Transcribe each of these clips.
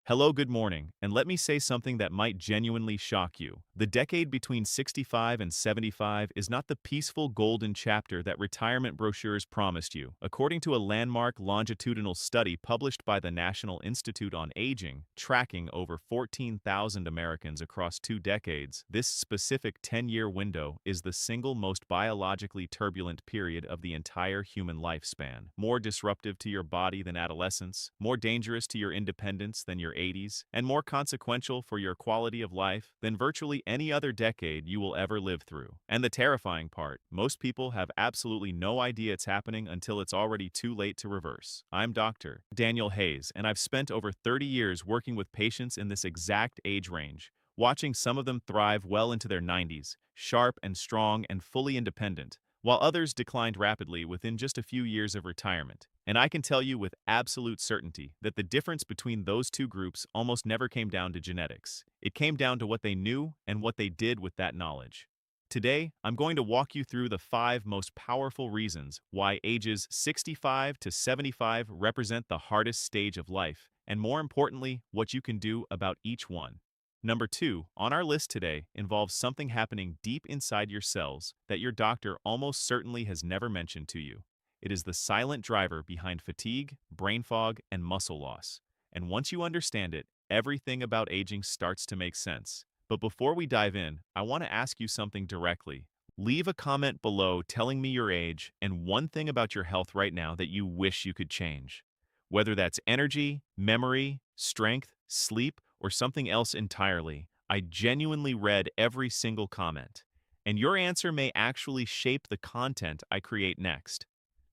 Hello, good morning, and let me say something that might genuinely shock you. The decade between 65 and 75 is not the peaceful golden chapter that retirement brochures promised you. According to a landmark longitudinal study published by the National Institute on Aging, tracking over 14,000 Americans across 2 decades, this specific 10-year window is the single most biologically turbulent period of the entire human lifespan. More disruptive to your body than adolescence, more dangerous to your independence than your 80s, and more consequential for your quality of life than virtually any other decade you will ever live through. And the terrifying part, most people have absolutely no idea it's happening until it's already too late to reverse. I'm Dr. Daniel Hayes, and I've spent over 30 years working with patients in this exact age range, watching some of them thrive well into their 90s, sharp and strong and fully independent, while others declined rapidly within just a few years of retirement. And I can tell you with absolute certainty that the difference between those two groups almost never came down to genetics. It came down to what they knew and what they did with that knowledge. Today, I'm going to walk you through the 5 most powerful reasons why ages 65 to 75 represent the hardest stage of life, and more importantly, what you can do about each one. Number 2 on our list today involves something happening deep inside your cells that your doctor almost certainly has never mentioned to you. It is the silent driver behind fatigue, brain fog, and muscle loss. And once you understand it, everything about aging starts to make sense. But before we dive in, I want to ask you something directly. Leave a comment below telling me your age and one thing about your health right now that you wish you could change. Whether that's energy, memory, strength, sleep, or something else entirely, I genuinely read every single comment. And your answer may actually shape the content I create next.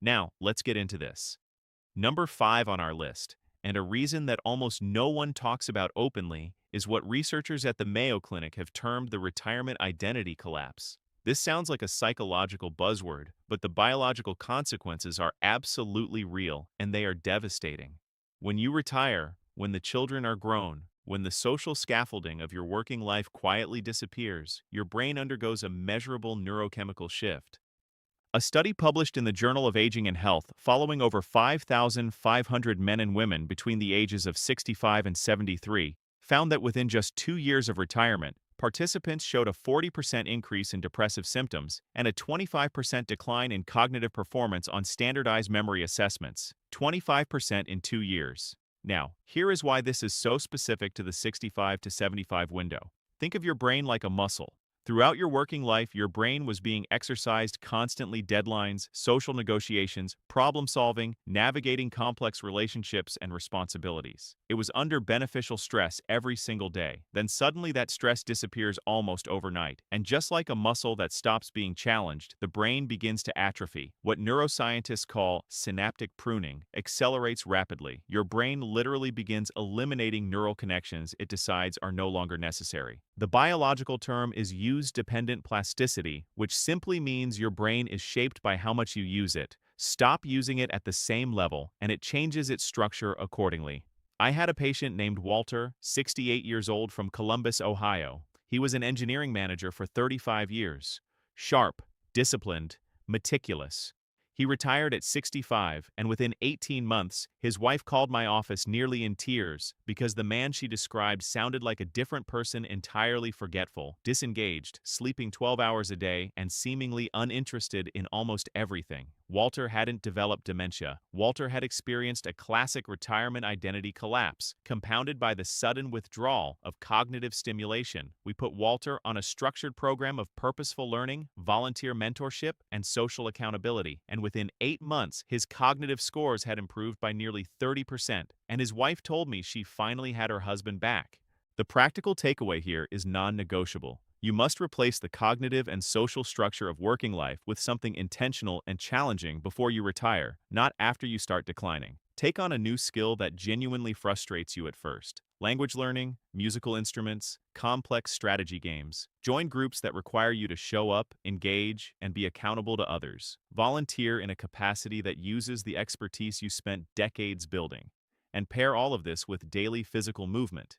Now, let's get into this. Number 5 on our list, and a reason that almost no one talks about openly, is what researchers at the Mayo Clinic have termed the retirement identity collapse. This sounds like a psychological buzzword, but the biological consequences are absolutely real, and they are devastating. When you retire, when the children are grown, when the social scaffolding of your working life quietly disappears, your brain undergoes a measurable neurochemical shift. A study published in the Journal of Aging and Health following over 5,500 men and women between the ages of 65 and 73 found that within just 2 years of retirement, participants showed a 40% increase in depressive symptoms and a 25% decline in cognitive performance on standardized memory assessments, 25% in 2 years. Now, here is why this is so specific to the 65 to 75 window. Think of your brain like a muscle. Throughout your working life, your brain was being exercised constantly: deadlines, social negotiations, problem solving, navigating complex relationships and responsibilities. It was under beneficial stress every single day. Then suddenly that stress disappears almost overnight. And just like a muscle that stops being challenged, the brain begins to atrophy. What neuroscientists call synaptic pruning accelerates rapidly. Your brain literally begins eliminating neural connections it decides are no longer necessary. The biological term is use-dependent plasticity, which simply means your brain is shaped by how much you use it. Stop using it at the same level, and it changes its structure accordingly. I had a patient named Walter, 68 years old, from Columbus, Ohio. He was an engineering manager for 35 years. Sharp, disciplined, meticulous. He retired at 65, and within 18 months, his wife called my office nearly in tears because the man she described sounded like a different person, entirely forgetful, disengaged, sleeping 12 hours a day, and seemingly uninterested in almost everything. Walter hadn't developed dementia. Walter had experienced a classic retirement identity collapse, compounded by the sudden withdrawal of cognitive stimulation. We put Walter on a structured program of purposeful learning, volunteer mentorship, and social accountability, and within 8 months, his cognitive scores had improved by nearly 30%, and his wife told me she finally had her husband back. The practical takeaway here is non-negotiable. You must replace the cognitive and social structure of working life with something intentional and challenging before you retire, not after you start declining. Take on a new skill that genuinely frustrates you at first. Language learning, musical instruments, complex strategy games. Join groups that require you to show up, engage, and be accountable to others. Volunteer in a capacity that uses the expertise you spent decades building. And pair all of this with daily physical movement,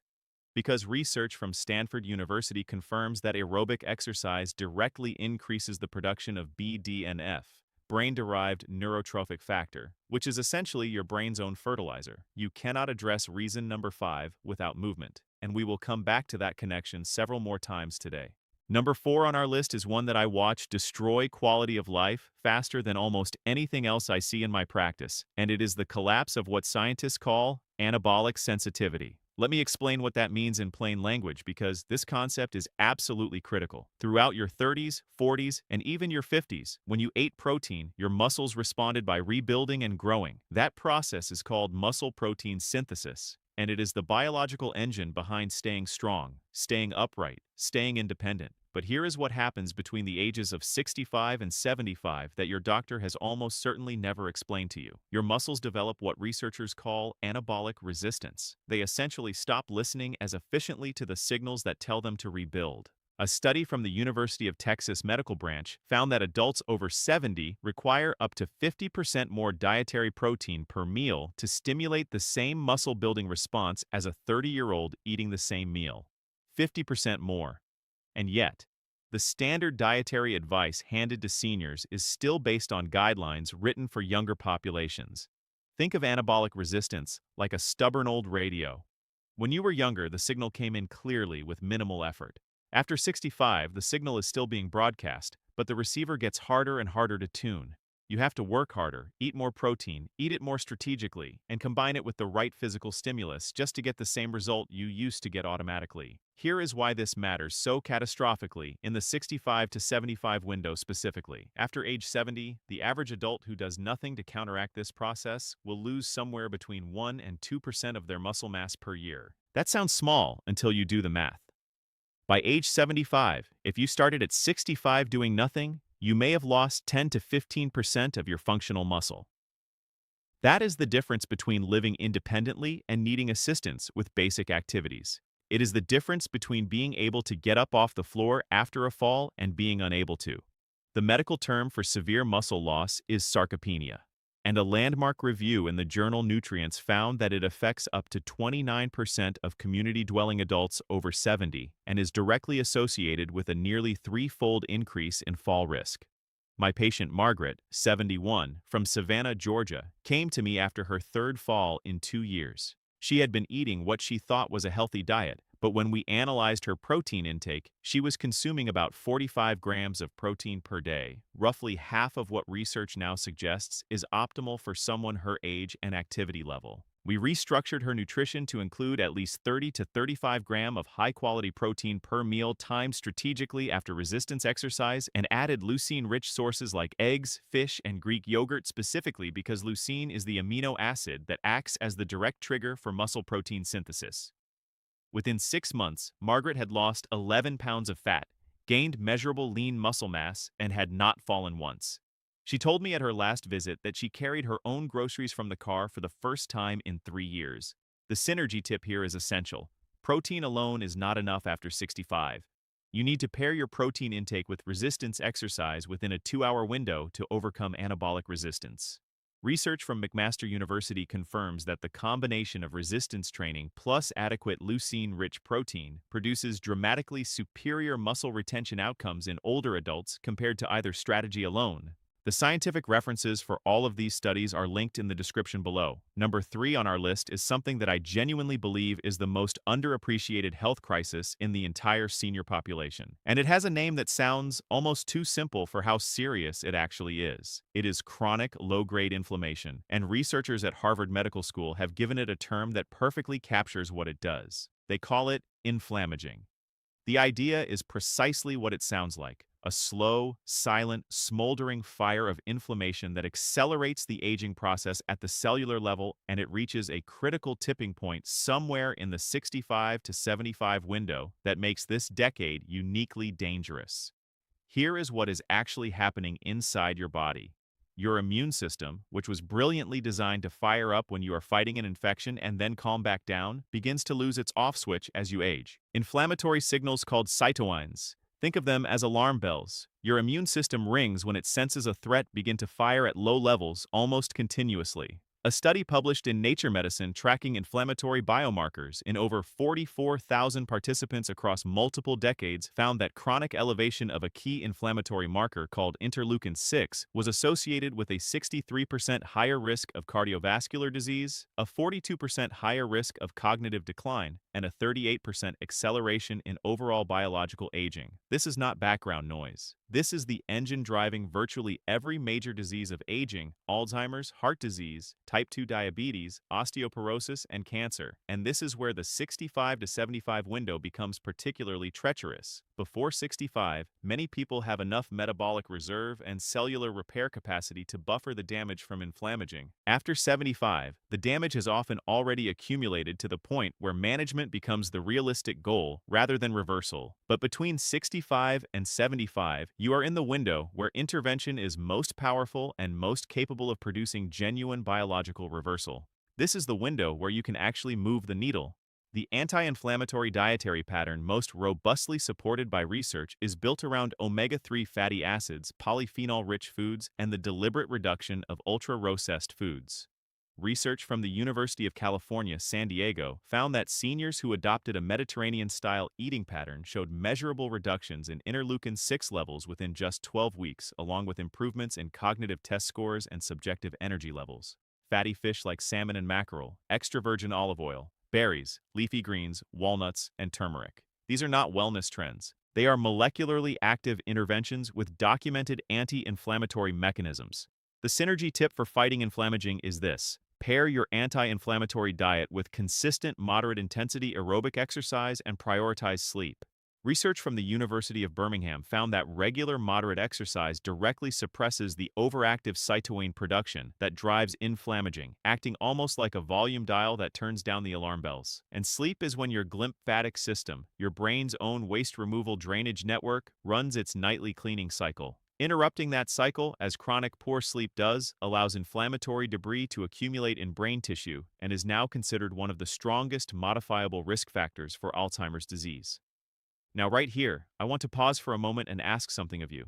because research from Stanford University confirms that aerobic exercise directly increases the production of BDNF, brain-derived neurotrophic factor, which is essentially your brain's own fertilizer. You cannot address reason number 5 without movement, and we will come back to that connection several more times today. Number 4 on our list is one that I watch destroy quality of life faster than almost anything else I see in my practice, and it is the collapse of what scientists call anabolic sensitivity. Let me explain what that means in plain language because this concept is absolutely critical. Throughout your 30s, 40s, and even your 50s, when you ate protein, your muscles responded by rebuilding and growing. That process is called muscle protein synthesis, and it is the biological engine behind staying strong, staying upright, staying independent. But here is what happens between the ages of 65 and 75 that your doctor has almost certainly never explained to you. Your muscles develop what researchers call anabolic resistance. They essentially stop listening as efficiently to the signals that tell them to rebuild. A study from the University of Texas Medical Branch found that adults over 70 require up to 50% more dietary protein per meal to stimulate the same muscle-building response as a 30-year-old eating the same meal. 50% more. And yet, the standard dietary advice handed to seniors is still based on guidelines written for younger populations. Think of anabolic resistance like a stubborn old radio. When you were younger, the signal came in clearly with minimal effort. After 65, the signal is still being broadcast, but the receiver gets harder and harder to tune. You have to work harder, eat more protein, eat it more strategically, and combine it with the right physical stimulus just to get the same result you used to get automatically. Here is why this matters so catastrophically in the 65 to 75 window specifically. After age 70, the average adult who does nothing to counteract this process will lose somewhere between 1 and 2% of their muscle mass per year. That sounds small until you do the math. By age 75, if you started at 65 doing nothing, you may have lost 10 to 15% of your functional muscle. That is the difference between living independently and needing assistance with basic activities. It is the difference between being able to get up off the floor after a fall and being unable to. The medical term for severe muscle loss is sarcopenia, and a landmark review in the journal Nutrients found that it affects up to 29% of community-dwelling adults over 70 and is directly associated with a nearly threefold increase in fall risk. My patient Margaret, 71, from Savannah, Georgia, came to me after her third fall in 2 years. She had been eating what she thought was a healthy diet, but when we analyzed her protein intake, she was consuming about 45 grams of protein per day, roughly half of what research now suggests is optimal for someone her age and activity level. We restructured her nutrition to include at least 30 to 35 grams of high-quality protein per meal timed strategically after resistance exercise and added leucine-rich sources like eggs, fish, and Greek yogurt specifically because leucine is the amino acid that acts as the direct trigger for muscle protein synthesis. Within 6 months, Margaret had lost 11 pounds of fat, gained measurable lean muscle mass, and had not fallen once. She told me at her last visit that she carried her own groceries from the car for the first time in 3 years. The synergy tip here is essential. Protein alone is not enough after 65. You need to pair your protein intake with resistance exercise within a 2-hour window to overcome anabolic resistance. Research from McMaster University confirms that the combination of resistance training plus adequate leucine-rich protein produces dramatically superior muscle retention outcomes in older adults compared to either strategy alone. The scientific references for all of these studies are linked in the description below. Number 3 on our list is something that I genuinely believe is the most underappreciated health crisis in the entire senior population. And it has a name that sounds almost too simple for how serious it actually is. It is chronic low-grade inflammation, and researchers at Harvard Medical School have given it a term that perfectly captures what it does. They call it inflammaging. The idea is precisely what it sounds like. A slow, silent, smoldering fire of inflammation that accelerates the aging process at the cellular level, and it reaches a critical tipping point somewhere in the 65 to 75 window that makes this decade uniquely dangerous. Here is what is actually happening inside your body. Your immune system, which was brilliantly designed to fire up when you are fighting an infection and then calm back down, begins to lose its off switch as you age. Inflammatory signals called cytokines. Think of them as alarm bells. Your immune system rings when it senses a threat begin to fire at low levels almost continuously. A study published in Nature Medicine tracking inflammatory biomarkers in over 44,000 participants across multiple decades found that chronic elevation of a key inflammatory marker called interleukin-6 was associated with a 63% higher risk of cardiovascular disease, a 42% higher risk of cognitive decline, and a 38% acceleration in overall biological aging. This is not background noise. This is the engine driving virtually every major disease of aging: Alzheimer's, heart disease, type 2 diabetes, osteoporosis, and cancer. And this is where the 65 to 75 window becomes particularly treacherous. Before 65, many people have enough metabolic reserve and cellular repair capacity to buffer the damage from inflammaging. After 75, the damage has often already accumulated to the point where management becomes the realistic goal rather than reversal. But between 65 and 75, you are in the window where intervention is most powerful and most capable of producing genuine biological reversal. This is the window where you can actually move the needle. The anti-inflammatory dietary pattern most robustly supported by research is built around omega-3 fatty acids, polyphenol-rich foods, and the deliberate reduction of ultra-processed foods. Research from the University of California, San Diego found that seniors who adopted a Mediterranean-style eating pattern showed measurable reductions in interleukin-6 levels within just 12 weeks, along with improvements in cognitive test scores and subjective energy levels. Fatty fish like salmon and mackerel, extra virgin olive oil, berries, leafy greens, walnuts, and turmeric. These are not wellness trends. They are molecularly active interventions with documented anti-inflammatory mechanisms. The synergy tip for fighting inflammaging is this: pair your anti-inflammatory diet with consistent moderate-intensity aerobic exercise and prioritize sleep. Research from the University of Birmingham found that regular moderate exercise directly suppresses the overactive cytokine production that drives inflammaging, acting almost like a volume dial that turns down the alarm bells. And sleep is when your glymphatic system, your brain's own waste removal drainage network, runs its nightly cleaning cycle. Interrupting that cycle, as chronic poor sleep does, allows inflammatory debris to accumulate in brain tissue and is now considered one of the strongest modifiable risk factors for Alzheimer's disease. Now right here, I want to pause for a moment and ask something of you.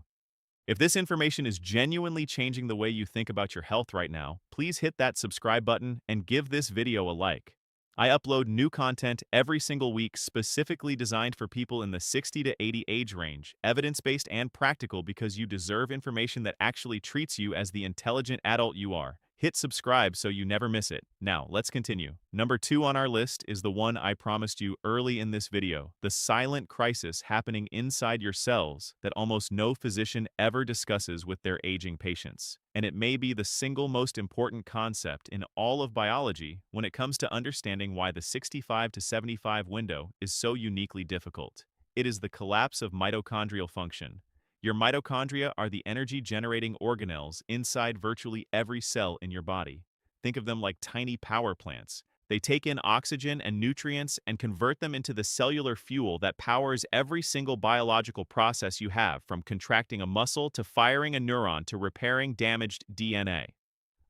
If this information is genuinely changing the way you think about your health right now, please hit that subscribe button and give this video a like. I upload new content every single week specifically designed for people in the 60 to 80 age range, evidence-based and practical, because you deserve information that actually treats you as the intelligent adult you are. Hit subscribe so you never miss it. Now, let's continue. Number 2 on our list is the one I promised you early in this video: the silent crisis happening inside your cells that almost no physician ever discusses with their aging patients. And it may be the single most important concept in all of biology when it comes to understanding why the 65 to 75 window is so uniquely difficult. It is the collapse of mitochondrial function. Your mitochondria are the energy-generating organelles inside virtually every cell in your body. Think of them like tiny power plants. They take in oxygen and nutrients and convert them into the cellular fuel that powers every single biological process you have, from contracting a muscle to firing a neuron to repairing damaged DNA.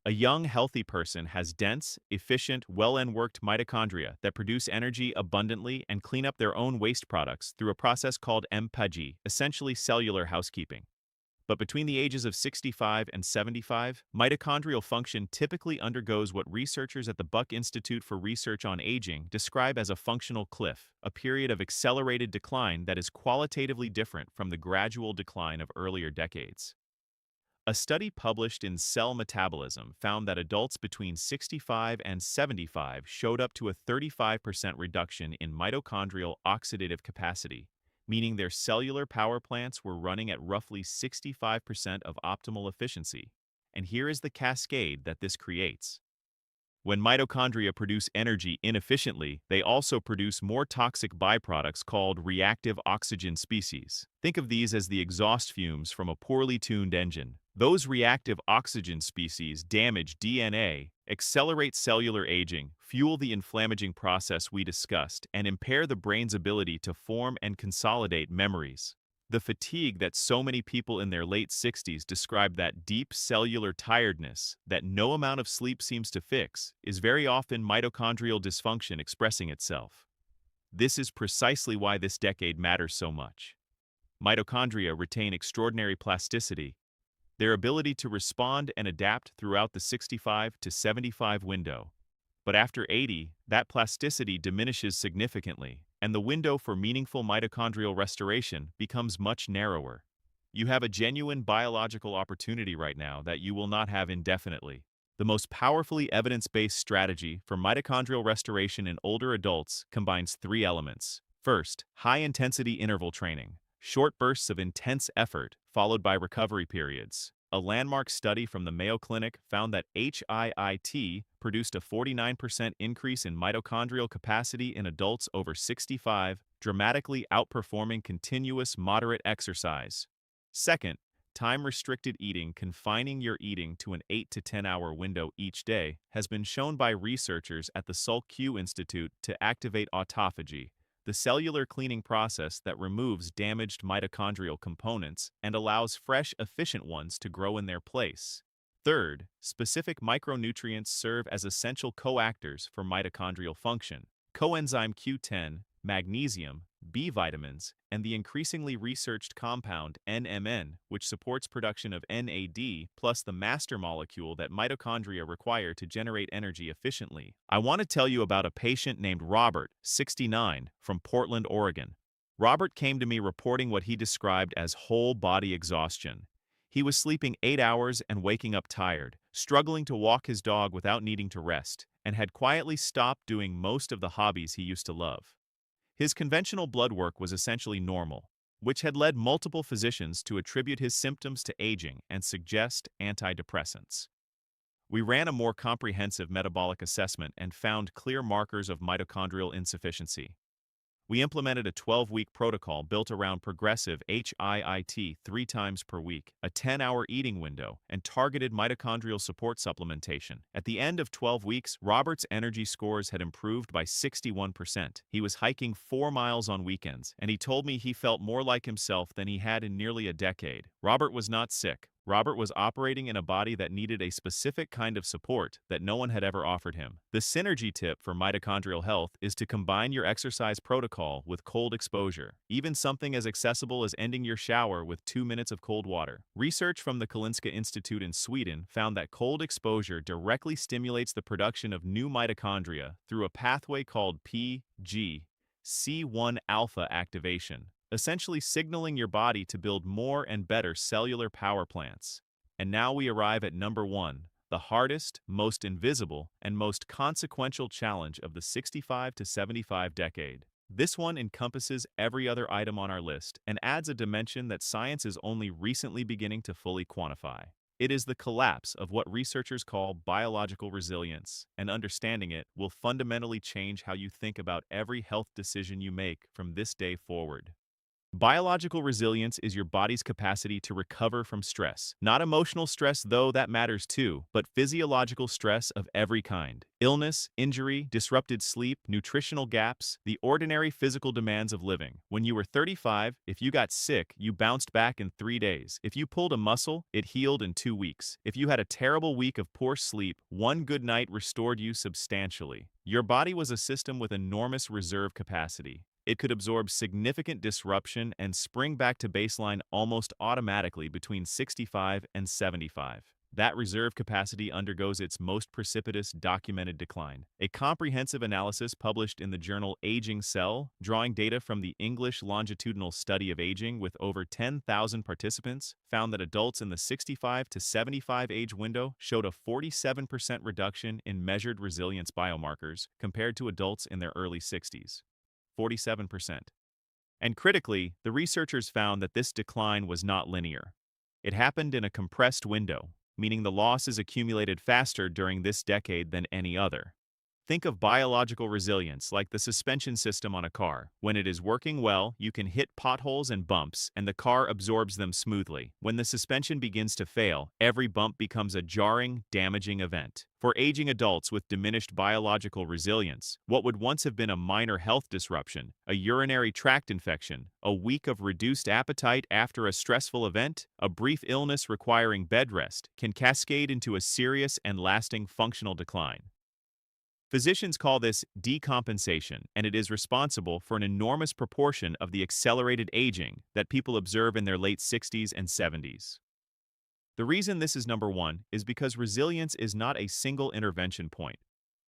A young, healthy person has dense, efficient, well-worked mitochondria that produce energy abundantly and clean up their own waste products through a process called MPG, essentially cellular housekeeping. But between the ages of 65 and 75, mitochondrial function typically undergoes what researchers at the Buck Institute for Research on Aging describe as a functional cliff, a period of accelerated decline that is qualitatively different from the gradual decline of earlier decades. A study published in Cell Metabolism found that adults between 65 and 75 showed up to a 35% reduction in mitochondrial oxidative capacity, meaning their cellular power plants were running at roughly 65% of optimal efficiency. And here is the cascade that this creates. When mitochondria produce energy inefficiently, they also produce more toxic byproducts called reactive oxygen species. Think of these as the exhaust fumes from a poorly tuned engine. Those reactive oxygen species damage DNA, accelerate cellular aging, fuel the inflammaging process we discussed, and impair the brain's ability to form and consolidate memories. The fatigue that so many people in their late 60s describe, that deep cellular tiredness that no amount of sleep seems to fix, is very often mitochondrial dysfunction expressing itself. This is precisely why this decade matters so much. Mitochondria retain extraordinary plasticity. their ability to respond and adapt throughout the 65 to 75 window. But after 80, that plasticity diminishes significantly, and the window for meaningful mitochondrial restoration becomes much narrower. You have a genuine biological opportunity right now that you will not have indefinitely. The most powerfully evidence-based strategy for mitochondrial restoration in older adults combines three elements. First, high-intensity interval training, short bursts of intense effort followed by recovery periods. A landmark study from the Mayo Clinic found that HIIT produced a 49% increase in mitochondrial capacity in adults over 65, dramatically outperforming continuous moderate exercise. Second, time-restricted eating, confining your eating to an 8 to 10-hour window each day, has been shown by researchers at the Salk-Q Institute to activate autophagy, the cellular cleaning process that removes damaged mitochondrial components and allows fresh, efficient ones to grow in their place. Third, specific micronutrients serve as essential coactors for mitochondrial function. Coenzyme Q10, magnesium, B vitamins, and the increasingly researched compound NMN, which supports production of NAD, plus the master molecule that mitochondria require to generate energy efficiently. I want to tell you about a patient named Robert, 69, from Portland, Oregon. Robert came to me reporting what he described as whole-body exhaustion. He was sleeping 8 hours and waking up tired, struggling to walk his dog without needing to rest, and had quietly stopped doing most of the hobbies he used to love. His conventional blood work was essentially normal, which had led multiple physicians to attribute his symptoms to aging and suggest antidepressants. We ran a more comprehensive metabolic assessment and found clear markers of mitochondrial insufficiency. We implemented a 12-week protocol built around progressive HIIT 3 times per week, a 10-hour eating window, and targeted mitochondrial support supplementation. At the end of 12 weeks, Robert's energy scores had improved by 61%. He was hiking 4 miles on weekends, and he told me he felt more like himself than he had in nearly a decade. Robert was not sick. Robert was operating in a body that needed a specific kind of support that no one had ever offered him. The synergy tip for mitochondrial health is to combine your exercise protocol with cold exposure, even something as accessible as ending your shower with 2 minutes of cold water. Research from the Karolinska Institute in Sweden found that cold exposure directly stimulates the production of new mitochondria through a pathway called PGC1-alpha activation, essentially signaling your body to build more and better cellular power plants. And now we arrive at number 1, the hardest, most invisible, and most consequential challenge of the 65 to 75 decade. This one encompasses every other item on our list and adds a dimension that science is only recently beginning to fully quantify. It is the collapse of what researchers call biological resilience, and understanding it will fundamentally change how you think about every health decision you make from this day forward. Biological resilience is your body's capacity to recover from stress. Not emotional stress, though that matters too, but physiological stress of every kind. Illness, injury, disrupted sleep, nutritional gaps, the ordinary physical demands of living. When you were 35, if you got sick, you bounced back in 3 days. If you pulled a muscle, it healed in 2 weeks. If you had a terrible week of poor sleep, one good night restored you substantially. Your body was a system with enormous reserve capacity. It could absorb significant disruption and spring back to baseline almost automatically between 65 and 75. That reserve capacity undergoes its most precipitous documented decline. A comprehensive analysis published in the journal Aging Cell, drawing data from the English Longitudinal Study of Aging with over 10,000 participants, found that adults in the 65 to 75 age window showed a 47% reduction in measured resilience biomarkers compared to adults in their early 60s. 47%. And critically, the researchers found that this decline was not linear. It happened in a compressed window, meaning the losses accumulated faster during this decade than any other. Think of biological resilience like the suspension system on a car. When it is working well, you can hit potholes and bumps, and the car absorbs them smoothly. When the suspension begins to fail, every bump becomes a jarring, damaging event. For aging adults with diminished biological resilience, what would once have been a minor health disruption, a urinary tract infection, a week of reduced appetite after a stressful event, a brief illness requiring bed rest, can cascade into a serious and lasting functional decline. Physicians call this decompensation, and it is responsible for an enormous proportion of the accelerated aging that people observe in their late 60s and 70s. The reason this is number one is because resilience is not a single intervention point.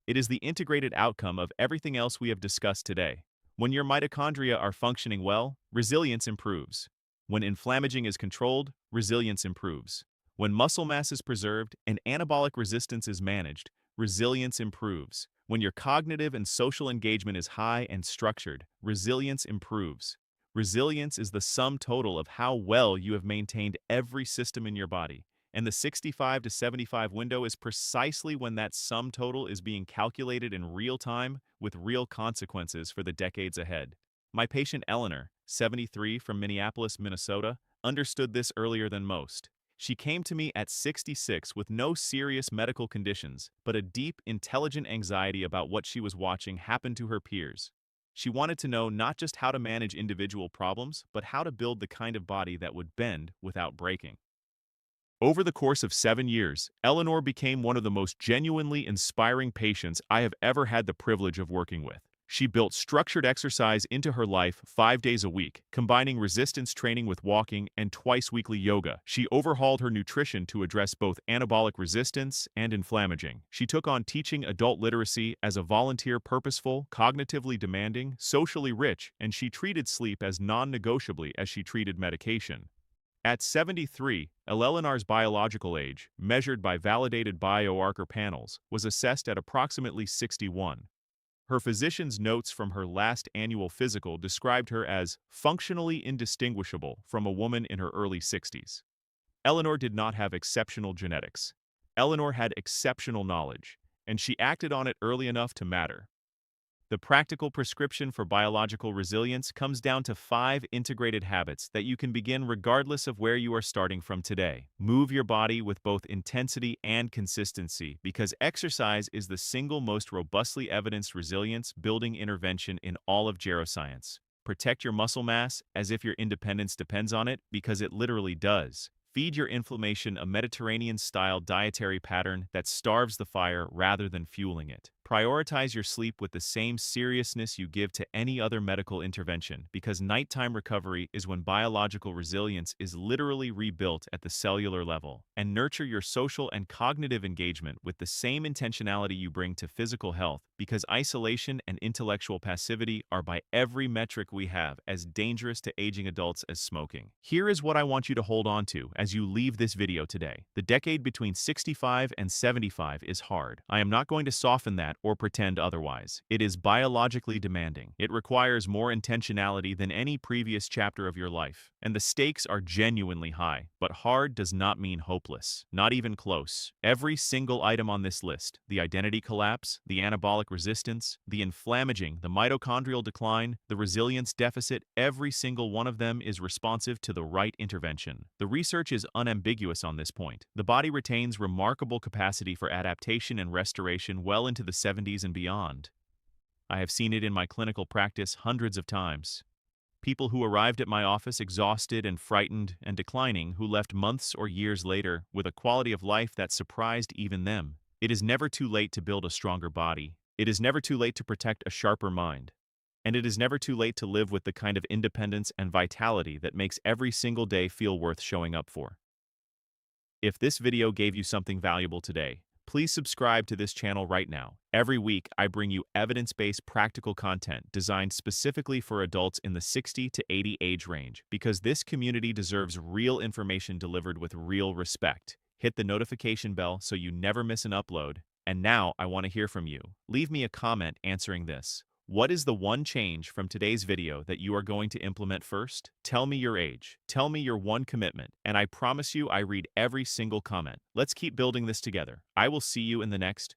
It is the integrated outcome of everything else we have discussed today. When your mitochondria are functioning well, resilience improves. When inflammaging is controlled, resilience improves. When muscle mass is preserved and anabolic resistance is managed, resilience improves. When your cognitive and social engagement is high and structured, resilience improves. Resilience is the sum total of how well you have maintained every system in your body. And the 65 to 75 window is precisely when that sum total is being calculated in real time with real consequences for the decades ahead. My patient Eleanor, 73 from Minneapolis, Minnesota, understood this earlier than most. She came to me at 66 with no serious medical conditions, but a deep, intelligent anxiety about what she was watching happen to her peers. She wanted to know not just how to manage individual problems, but how to build the kind of body that would bend without breaking. Over the course of 7 years, Eleanor became one of the most genuinely inspiring patients I have ever had the privilege of working with. She built structured exercise into her life 5 days a week, combining resistance training with walking and twice-weekly yoga. She overhauled her nutrition to address both anabolic resistance and inflammaging. She took on teaching adult literacy as a volunteer, purposeful, cognitively demanding, socially rich, and she treated sleep as non-negotiably as she treated medication. At 73, Eleanor's biological age, measured by validated biomarker panels, was assessed at approximately 61. Her physician's notes from her last annual physical described her as functionally indistinguishable from a woman in her early 60s. Eleanor did not have exceptional genetics. Eleanor had exceptional knowledge, and she acted on it early enough to matter. The practical prescription for biological resilience comes down to 5 integrated habits that you can begin regardless of where you are starting from today. Move your body with both intensity and consistency because exercise is the single most robustly evidenced resilience building intervention in all of geroscience. Protect your muscle mass as if your independence depends on it because it literally does. Feed your inflammation a Mediterranean-style dietary pattern that starves the fire rather than fueling it. Prioritize your sleep with the same seriousness you give to any other medical intervention because nighttime recovery is when biological resilience is literally rebuilt at the cellular level. And nurture your social and cognitive engagement with the same intentionality you bring to physical health because isolation and intellectual passivity are by every metric we have as dangerous to aging adults as smoking. Here is what I want you to hold on to as you leave this video today. The decade between 65 and 75 is hard. I am not going to soften that or pretend otherwise. It is biologically demanding. It requires more intentionality than any previous chapter of your life. And the stakes are genuinely high. But hard does not mean hopeless. Not even close. Every single item on this list, the identity collapse, the anabolic resistance, the inflammaging, the mitochondrial decline, the resilience deficit, every single one of them is responsive to the right intervention. The research is unambiguous on this point. The body retains remarkable capacity for adaptation and restoration well into the 70s and beyond. I have seen it in my clinical practice hundreds of times. People who arrived at my office exhausted and frightened and declining who left months or years later with a quality of life that surprised even them. It is never too late to build a stronger body. It is never too late to protect a sharper mind. And it is never too late to live with the kind of independence and vitality that makes every single day feel worth showing up for. If this video gave you something valuable today, please subscribe to this channel right now. Every week, I bring you evidence-based practical content designed specifically for adults in the 60 to 80 age range because this community deserves real information delivered with real respect. Hit the notification bell so you never miss an upload. And now I want to hear from you. Leave me a comment answering this. What is the one change from today's video that you are going to implement first? Tell me your age. Tell me your one commitment, and I promise you I read every single comment. Let's keep building this together. I will see you in the next